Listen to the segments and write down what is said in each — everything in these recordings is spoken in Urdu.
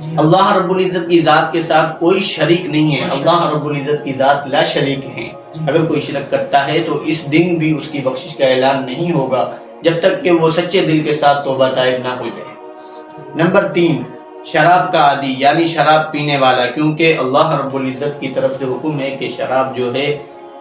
جی اللہ رب العزت کی ذات کے ساتھ کوئی شریک نہیں ہے، ماشاء اللہ اللہ۔ رب العزت کی ذات لا شریک ہے۔ جی اگر کوئی شرک کرتا ہے تو اس دن بھی اس کی بخشش کا اعلان نہیں ہوگا جب تک کہ وہ سچے دل کے ساتھ توبہ طائب نہ ہو جائے۔ نمبر 3، شراب کا عادی یعنی شراب پینے والا، کیونکہ اللہ رب العزت کی طرف سے حکم ہے کہ شراب جو ہے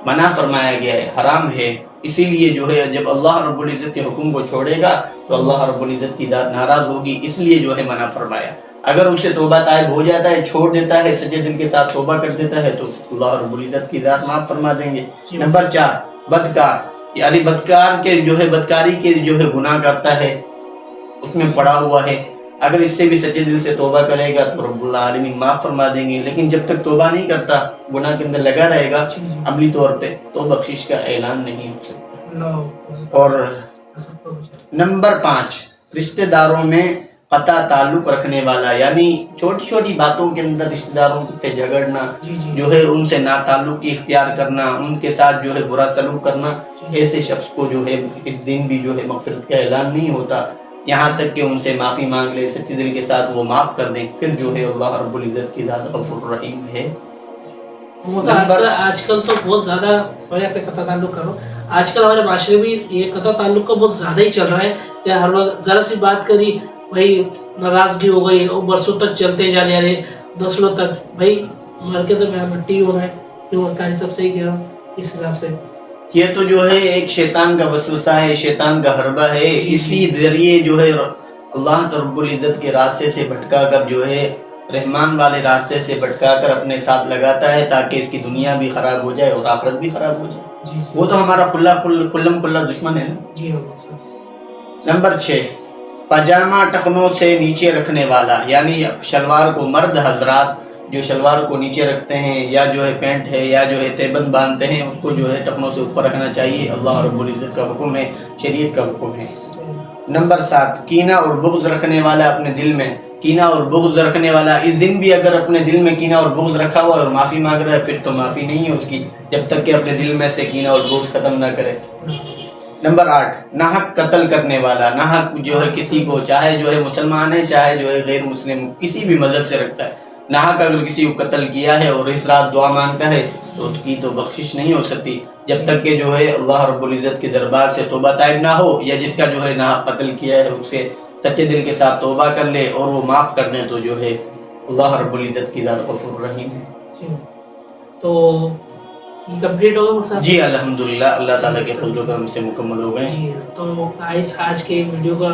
منع فرمایا گیا ہے، حرام ہے، اسی لیے جو ہے جب اللہ رب العزت کے حکم کو چھوڑے گا تو اللہ رب العزت کی ذات ناراض ہوگی، اس لیے جو ہے منع فرمایا۔ اگر اس سے توبہ طائب ہو جاتا ہے، چھوڑ دیتا ہے، سچے دل کے ساتھ توبہ کر دیتا ہے تو اللہ رب العزت کی ذات معاف فرما دیں گے۔ نمبر 4، بدکار یعنی بدکار کے جو ہے بدکاری کے جو ہے گناہ کرتا ہے، اس میں پڑا ہوا ہے، اگر اس سے بھی سچے دل سے توبہ کرے گا تو رب العالمین معاف فرما دیں گے، لیکن جب تک توبہ نہیں کرتا، گناہ کے اندر لگا رہے گا عملی طور پہ، تو بخشش کا اعلان نہیں ہو سکتا۔ اور نمبر 5، رشتہ داروں میں قطع تعلق رکھنے والا، یعنی چھوٹی چھوٹی باتوں کے اندر رشتہ داروں سے جھگڑنا، جو ہے ان سے ناتعلقی اختیار کرنا، ان کے ساتھ جو ہے برا سلوک کرنا، ایسے شخص کو جو ہے اس دن بھی جو ہے مغفرت کا اعلان نہیں ہوتا، یہاں تک کہ ان سے معافی مانگ لے، سچے دل کے ساتھ وہ معاف کر دیں، پھر جو ہے اللہ رب العزت کی ذات غفور رحیم ہے۔ آج کل تو بہت زیادہ، سوری آپ کے قطع تعلق کرو، آج کل ہمارے معاشرے میں یہ قطع تعلق کا بہت زیادہ ہی چل رہا ہے کہ ہر وقت ذرا سی بات کری بھائی ناراضگی ہو گئی، اور برسوں تک چلتے جا رہے، نسلوں تک، بھائی مر کے تو میں مٹی ہونا ہے، کیوں کہانی سب صحیح کہہ رہا ہوں اس حساب سے۔ یہ تو جو ہے ایک شیطان کا وسوسہ ہے، شیطان کا حربہ ہے، اسی ذریعے جو ہے اللہ رب العزت کے راستے سے بھٹکا کر جو ہے رحمان والے راستے سے بھٹکا کر اپنے ساتھ لگاتا ہے تاکہ اس کی دنیا بھی خراب ہو جائے اور آخرت بھی خراب ہو جائے۔ وہ تو ہمارا کلم کلا دشمن ہے نا۔ نمبر 6، پاجامہ ٹخنوں سے نیچے رکھنے والا، یعنی شلوار کو مرد حضرات جو شلوار کو نیچے رکھتے ہیں، یا جو ہے پینٹ ہے یا جو ہے تیبند باندھتے ہیں، اس کو جو ہے ٹخنوں سے اوپر رکھنا چاہیے، اللہ رب العزت کا حکم ہے، شریعت کا حکم ہے۔ نمبر 7، کینہ اور بغض رکھنے والا، اپنے دل میں کینہ اور بغض رکھنے والا، اس دن بھی اگر اپنے دل میں کینہ اور بغض رکھا ہوا اور معافی مانگ رہا ہے پھر تو معافی نہیں ہے اس کی، جب تک کہ اپنے دل میں سے کینہ اور بغض ختم نہ کرے۔ نمبر 8، ناحق قتل کرنے والا، ناحق جو ہے کسی کو، چاہے جو ہے مسلمان ہے چاہے جو ہے غیر مسلم، کسی بھی مذہب سے رکھتا ہے، ناحق اگر کسی کو قتل کیا ہے اور اس رات دعا مانگتا ہے تو اس کی تو بخشش نہیں ہو سکتی جب تک کہ جو ہے اللہ رب العزت کے دربار سے توبہ طائب نہ ہو، یا جس کا جو ہے ناحق قتل کیا ہے اس سے سچے دل کے ساتھ توبہ کر لے اور وہ معاف کر دیں تو جو ہے اللہ رب العزت کی ذات غفور رحیم ہے۔ تو یہ کمپلیٹ ہو گیا؟ جی الحمدللہ، اللہ تعالیٰ کے فضل و کرم سے مکمل ہو گئے۔ جی تو آج کے ویڈیو کا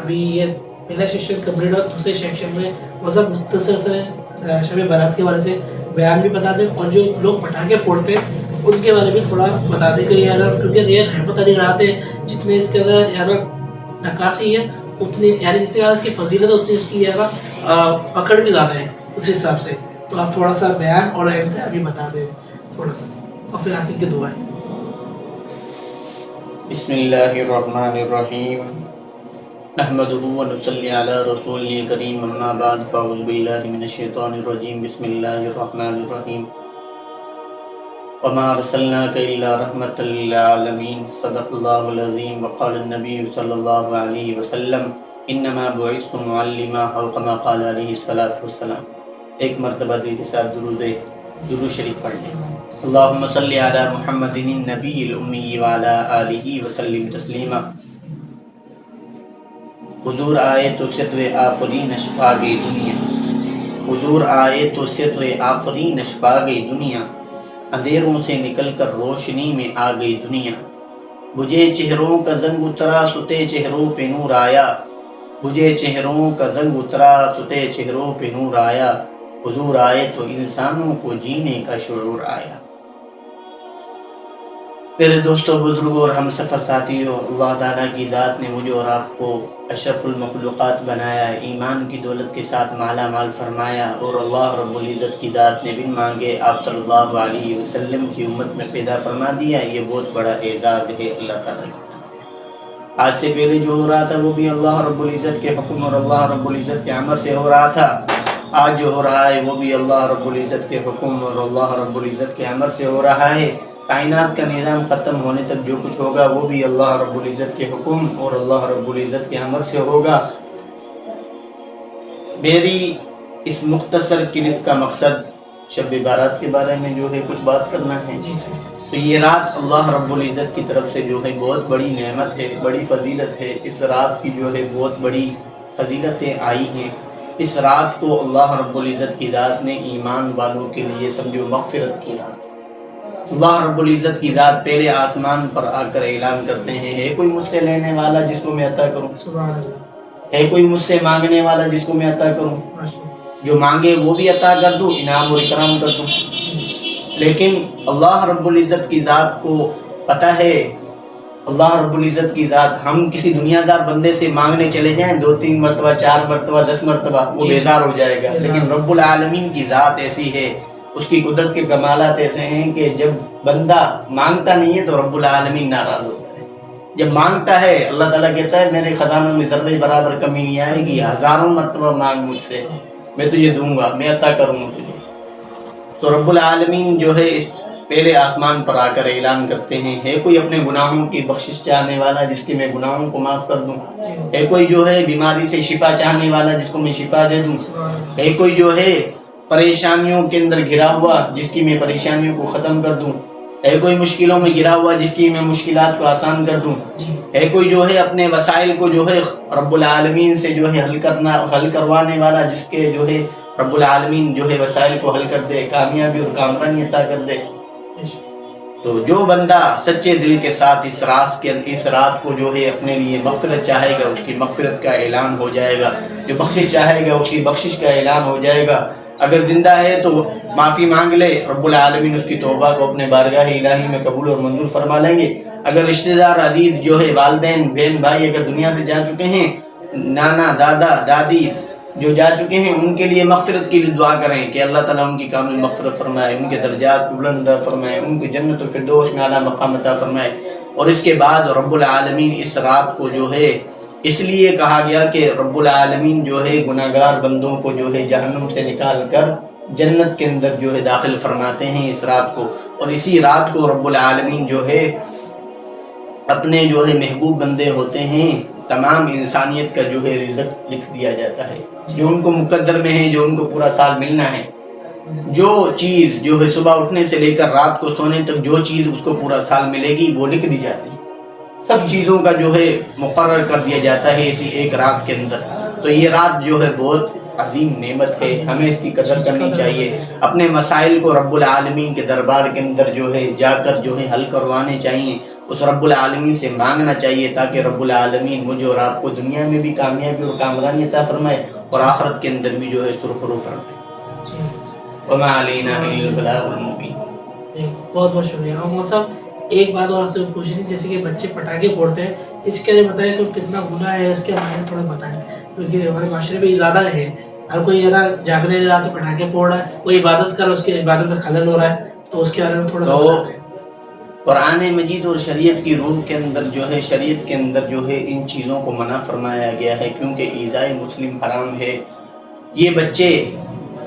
ابھی یہ پہلا سیکشن کمپلیٹ ہوا، دوسرے سیکشن میں مطلب مختصر سے شب بارات کے بارے سے بیان بھی بتا دیں، اور جو لوگ پٹاخے پھوڑتے ہیں ان کے بارے میں تھوڑا بتا دیں کہ یار، کیونکہ یہ رحمت علی رات ہے، جتنے اس کے اندر یار نکاسی ہے اتنی، یعنی جتنی اس کی فضیلت ہے اتنی اس کی یار پکڑ بھی زیادہ ہے اس حساب سے، تو آپ تھوڑا سا بیان اور ابھی بتا دیں تھوڑا سا، اور پھر آخر کی دعائیں۔ بسم اللہ الرحمن الرحیم، نحمدہ ونصلی علی رسول کریم، اما بعد، فاعوذ باللہ من الشیطان الرجیم، بسم اللہ الرحمن الرحیم، وما ارسلناک الا رحمۃ للعالمین، صدق اللہ العظیم، وقال النبی صلی اللہ علیہ وسلم، انما بعثت معلما، اور کما قال علیہ الصلاۃ والسلام۔ ایک مرتبہ دل کے ساتھ درود شریف پڑھ لیں۔ اللہم صلی علی محمد النبی الامی وعلی آلہ وسلم تسلیما۔ حضور آئے تو سر آفرین چھپا گئی دنیا، حضور آئے تو سر آفرین چھپا گئی دنیا، اندھیروں سے نکل کر روشنی میں آ گئی دنیا، بجھے چہروں کا زنگ اترا ستے چہروں پہ نور آیا، بجھے چہروں کا زنگ اترا ستے چہروں پہ نور آیا، حضور آئے تو انسانوں کو جینے کا شعور آیا۔ میرے دوستوں، بزرگوں اور ہم سفر ساتھیوں، اللہ تعالیٰ کی ذات نے مجھے اور آپ کو اشرف المخلوقات بنایا، ایمان کی دولت کے ساتھ مالا مال فرمایا، اور اللہ رب العزت کی ذات نے بن مانگے آپ صلی اللہ علیہ وسلم کی امت میں پیدا فرما دیا، یہ بہت بڑا اعزاز ہے اللہ تعالیٰ کی طرف سے۔ آج سے پہلے جو ہو رہا تھا وہ بھی اللہ رب العزت کے حکم اور اللہ رب العزت کے امر سے ہو رہا تھا، آج جو ہو رہا ہے وہ بھی اللہ رب العزت کے حکم اور اللہ رب العزت کے امر سے ہو رہا ہے۔ کائنات کا نظام ختم ہونے تک جو کچھ ہوگا وہ بھی اللہ رب العزت کے حکم اور اللہ رب العزت کے امر سے ہوگا۔ میری اس مختصر کلپ کا مقصد شب بارات کے بارے میں جو ہے کچھ بات کرنا ہے۔ جی جی تو یہ رات اللہ رب العزت کی طرف سے جو ہے بہت بڑی نعمت ہے، بڑی فضیلت ہے۔ اس رات کی جو ہے بہت بڑی فضیلتیں آئی ہیں۔ اس رات کو اللہ رب العزت کی ذات نے ایمان والوں کے لیے سمجھو مغفرت کی رات۔ اللہ رب العزت کی ذات پہلے آسمان پر آ کر اعلان کرتے ہیں، ہے کوئی مجھ سے لینے والا جس کو میں عطا کروں؟ سبحان اللہ، ہے کوئی مجھ سے مانگنے والا جس کو میں عطا کروں؟ ماشاء اللہ۔ جو مانگے وہ بھی عطا کر دوں، انعام اور اکرام کر دوں۔ لیکن اللہ رب العزت کی ذات کو پتہ ہے، اللہ رب العزت کی ذات، ہم کسی دنیا دار بندے سے مانگنے چلے جائیں 2-3 مرتبہ، 4 مرتبہ، 10 مرتبہ، وہ بیزار ہو جائے گا۔ لیکن رب العالمین کی ذات ایسی ہے، اس کی قدرت کے کمالات ایسے ہیں کہ جب بندہ مانگتا نہیں ہے تو رب العالمین ناراض ہوتا ہے۔ جب مانگتا ہے اللہ تعالیٰ کہتا ہے میرے خزانوں میں ذرے برابر کمی نہیں آئے گی، ہزاروں مرتبہ مانگ مجھ سے، میں تجھے دوں گا، میں عطا کروں گا تجھے۔ تو رب العالمین جو ہے اس پہلے آسمان پر آ کر اعلان کرتے ہیں، ہے کوئی اپنے گناہوں کی بخشش چاہنے والا جس کے میں گناہوں کو معاف کر دوں؟ ہے کوئی جو ہے بیماری سے شفا چاہنے والا جس کو میں شفا دے دوں؟ ہے کوئی جو ہے پریشانیوں کے اندر گھرا ہوا جس کی میں پریشانیوں کو ختم کر دوں؟ ہے کوئی مشکلوں میں گھرا ہوا جس کی میں مشکلات کو آسان کر دوں؟ ہے کوئی جو ہے اپنے وسائل کو جو ہے رب العالمین سے جو ہے حل کروانے والا جس کے جو ہے رب العالمین جو ہے وسائل کو حل کر دے، کامیابی اور کامرانی عطا کر دے؟ تو جو بندہ سچے دل کے ساتھ اس رات کو جو ہے اپنے لیے مغفرت چاہے گا، اس کی مغفرت کا اعلان ہو جائے گا۔ جو بخشش چاہے گا اس کی بخشش کا اعلان ہو جائے گا۔ اگر زندہ ہے تو معافی مانگ لے، رب العالمین اس کی توبہ کو اپنے بارگاہ الہی میں قبول اور منظور فرما لیں گے۔ اگر رشتہ دار عزیز جو ہے والدین بہن بھائی اگر دنیا سے جا چکے ہیں، نانا دادا دادی جو جا چکے ہیں، ان کے لیے مغفرت کے لیے دعا کریں کہ اللہ تعالیٰ ان کی کامل مغفرت فرمائے، ان کے درجات کو بلند فرمائے، ان کی جنت الفردوس میں اعلیٰ مقام عطا فرمائے۔ اور اس کے بعد رب العالمین اس رات کو جو ہے اس لیے کہا گیا کہ رب العالمین جو ہے گناہگار بندوں کو جو ہے جہنم سے نکال کر جنت کے اندر جو ہے داخل فرماتے ہیں اس رات کو۔ اور اسی رات کو رب العالمین جو ہے اپنے جو ہے محبوب بندے ہوتے ہیں، تمام انسانیت کا جو ہے رزق لکھ دیا جاتا ہے، جو ان کو مقدر میں ہے، جو ان کو پورا سال ملنا ہے۔ جو چیز جو ہے صبح اٹھنے سے لے کر رات کو سونے تک جو چیز اس کو پورا سال ملے گی وہ لکھ دی جاتی ہے۔ سب چیزوں کا جو ہے مقرر کر دیا جاتا ہے اسی ایک رات کے اندر۔ تو یہ رات جو ہے بہت عظیم نعمت ہے، ہمیں اس کی قدر کرنی چاہیے۔ اپنے مسائل کو رب العالمین کے دربار کے اندر جو ہے جا کر جو ہے حل کروانے چاہیے، اس رب العالمین سے مانگنا چاہیے تاکہ رب العالمین مجھے اور آپ کو دنیا میں بھی کامیابی اور کامرانی عطا فرمائے اور آخرت کے اندر بھی جو ہے سرخرو فرمائے۔ وما علینا الا البلاغ المبین۔ بہت بہت شکریہ۔ اور مول صاحب ایک بات اور سے پوچھنی، جیسے کہ بچے پٹاخے پھوڑتے ہیں، اس کے لیے بتائیں کہ کتنا گناہ ہے، اس کے بارے میں تھوڑا بتائیں، کیونکہ ہمارے معاشرے میں زیادہ ہے، ہر کوئی اگر جاگنے نہیں رہا تو پٹاخے پھوڑ رہا ہے، کوئی عبادت کر رہا ہے اس کی عبادت میں خلل ہو رہا ہے، تو اس کے بارے میں تھوڑا بتائیں۔ قرآن مجید اور شریعت کی روح کے اندر جو ہے شریعت کے اندر جو ہے ان چیزوں کو منع فرمایا گیا ہے، کیونکہ ایذائے مسلم حرام ہے۔ یہ بچے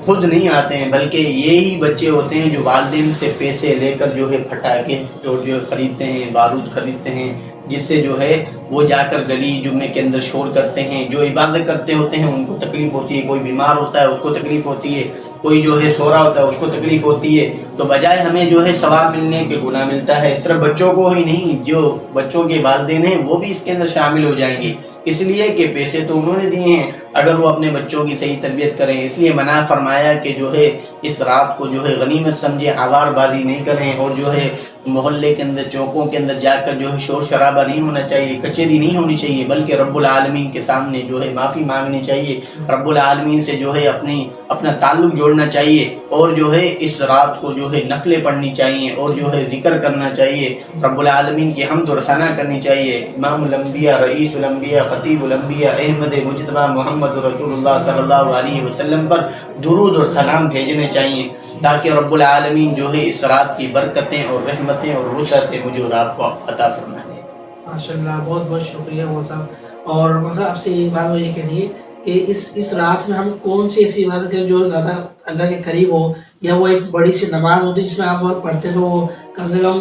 خود نہیں آتے ہیں بلکہ یہی بچے ہوتے ہیں جو والدین سے پیسے لے کر جو ہے پٹاخے جو خریدتے ہیں، بارود خریدتے ہیں، جس سے جو ہے وہ جا کر گلی جمعے کے اندر شور کرتے ہیں۔ جو عبادت کرتے ہوتے ہیں ان کو تکلیف ہوتی ہے، کوئی بیمار ہوتا ہے اس کو تکلیف ہوتی ہے، کوئی جو ہے سو رہا ہوتا ہے اس کو تکلیف ہوتی ہے، تو بجائے ہمیں جو ہے ثواب ملنے کے گناہ ملتا ہے۔ صرف بچوں کو ہی نہیں، جو بچوں کے والدین ہیں وہ بھی اس کے اندر شامل ہو جائیں گے، اس لیے کہ پیسے تو انہوں نے دیے ہیں، اگر وہ اپنے بچوں کی صحیح تربیت کریں۔ اس لیے منع فرمایا کہ جو ہے اس رات کو جو ہے غنیمت سمجھے، آوار بازی نہیں کریں، اور جو ہے محلے کے اندر چوکوں کے اندر جا کر جو ہے شور شرابہ نہیں ہونا چاہیے، کچہری نہیں ہونی چاہیے، بلکہ رب العالمین کے سامنے جو ہے معافی مانگنی چاہیے، رب العالمین سے جو ہے اپنا تعلق جوڑنا چاہیے، اور جو ہے اس رات کو جو ہے نفلیں پڑھنی چاہیے اور جو ہے ذکر کرنا چاہیے، رب العالمین کی حمد و ثنا کرنی چاہیے۔ امام الانبیاء، رئیس الانبیاء، خطیب الانبیاء، احمد مجتبیٰ محمد رسول اللہ صلی اللہ علیہ وسلم پر درود اور سلام بھیجنے چاہیے، تاکہ رب العالمین جو ہے اس رات کی برکتیں اور رحمتیں اور وسعتیں مجھے اور آپ کو عطا فرمائے۔ ماشاءاللہ، بہت بہت شکریہ مول صاحب۔ اور مول صاحب آپ سے ایک بات یہ کہنی ہے کہ اس رات میں ہم کون سی ایسی عبادت کریں جو زیادہ اللہ کے قریب ہو، یا وہ ایک بڑی سی نماز ہوتی ہے جس میں آپ اور پڑھتے تو وہ کم سے کم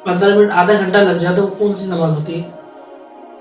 15 منٹ آدھا گھنٹہ لگ جاتا ہے، وہ کون سی نماز ہوتی ہے؟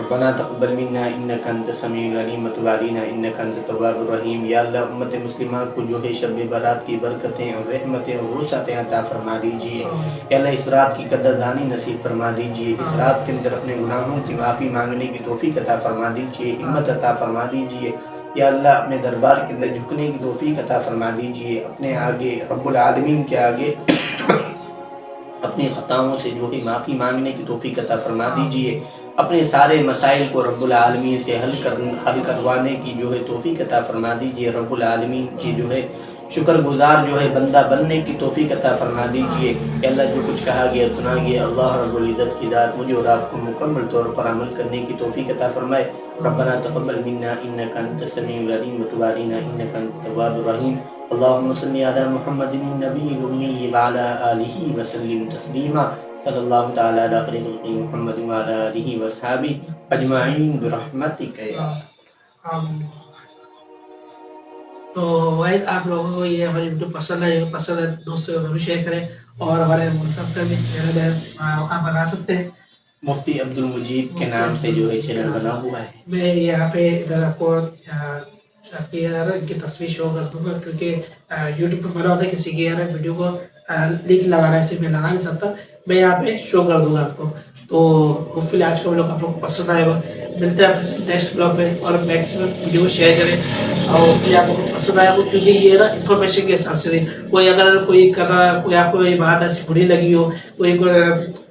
ربنا تقبل منا انك انت السميع العليم وتب علينا انك انت التواب الرحیم. یا اللہ امت مسلمہ کو جو ہے شب برات کی برکتیں اور رحمتیں اور وسعتیں عطا فرما دیجیے. یا اللہ اس رات کی قدردانی نصیب فرما دیجیے. اس رات کے اندر اپنے گناہوں کی معافی مانگنے کی توفیق عطا فرما دیجیے, ہمت عطا فرما دیجیے. یا اللہ اپنے دربار کے اندر جھکنے کی توفیق عطا فرما دیجیے. اپنے آگے رب العالمین کے آگے اپنی خطاؤں سے جو ہے معافی مانگنے کی توفیق عطا فرما دیجیے. اپنے سارے مسائل کو رب العالمین سے حل کروانے کی جو ہے توفیق عطا فرما دیجیے. رب العالمین کی جو ہے شکر گزار جو ہے بندہ بننے کی توفیق عطا فرما دیجیے. کہ اللہ جو کچھ کہا گیا سنا گیا, اللہ رب العزت کی ذات مجھے اور آپ کو مکمل طور پر عمل کرنے کی توفیق عطا فرمائے. ربنا تقبل منا انك انت السميع العليم وتب علينا انك انت التواب الرحيم. اللهم صل على محمد النبي الأمي وعلى آله وسلم تسليما. صلی اللہ تعالی علی خیر خلق محمد وعلى آله وصحبه اجمعین برحمتک یا. تو وائز آپ لوگوں کو یہ ہماری ویڈیو پسند ہے دوستوں کو ضرور شیئر کریں, اور ہمارے منصف کا بھی چینل ہے, آپ بنا سکتے ہیں مفتی عبد المجید کے نام سے جو ہے چینل بنا ہوا ہے. میں یہاں پہ ادھر آپ کو ان کی تصویر شو کر دوں گا, کیونکہ یوٹیوب پہ بنا ہوتا ہے کسی کی ویڈیو کو لنک لگانا ہے, اسے میں لگا نہیں سکتا, میں یہاں پہ شو کر دوں گا آپ کو. تو ہوپ فلی آج کا ویڈیو آپ لوگ کو پسند آئے گا. ملتے ہیں نیکسٹ بلاگ میں, اور میکسیمم ویڈیو کو شیئر کریں, اور ہوپ فلی آپ کو پسند آئے گا, کیونکہ یہ نا انفارمیشن کے حساب سے نہیں. کوئی اگر کوئی کوئی آپ کو یہ بات ایسی بری لگی ہو, کوئی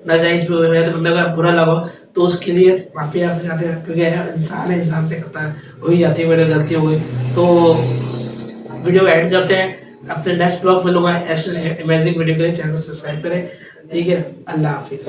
ناجائز بھی ہوئے تو بندہ کو برا لگا ہو, تو اس کے لیے معافی آپ سے چاہتے ہیں, کیونکہ انسان ہے, انسان سے کرتا ہے, ہو ہی جاتی ہے میرے غلطی ہو گئی. تو ویڈیو ایڈ کرتے ہیں, اپنے نیکسٹ بلاگ میں لوگ ایسے امیزنگ ویڈیو کے لیے چینل کو سبسکرائب کریں. ٹھیک ہے, اللہ حافظ.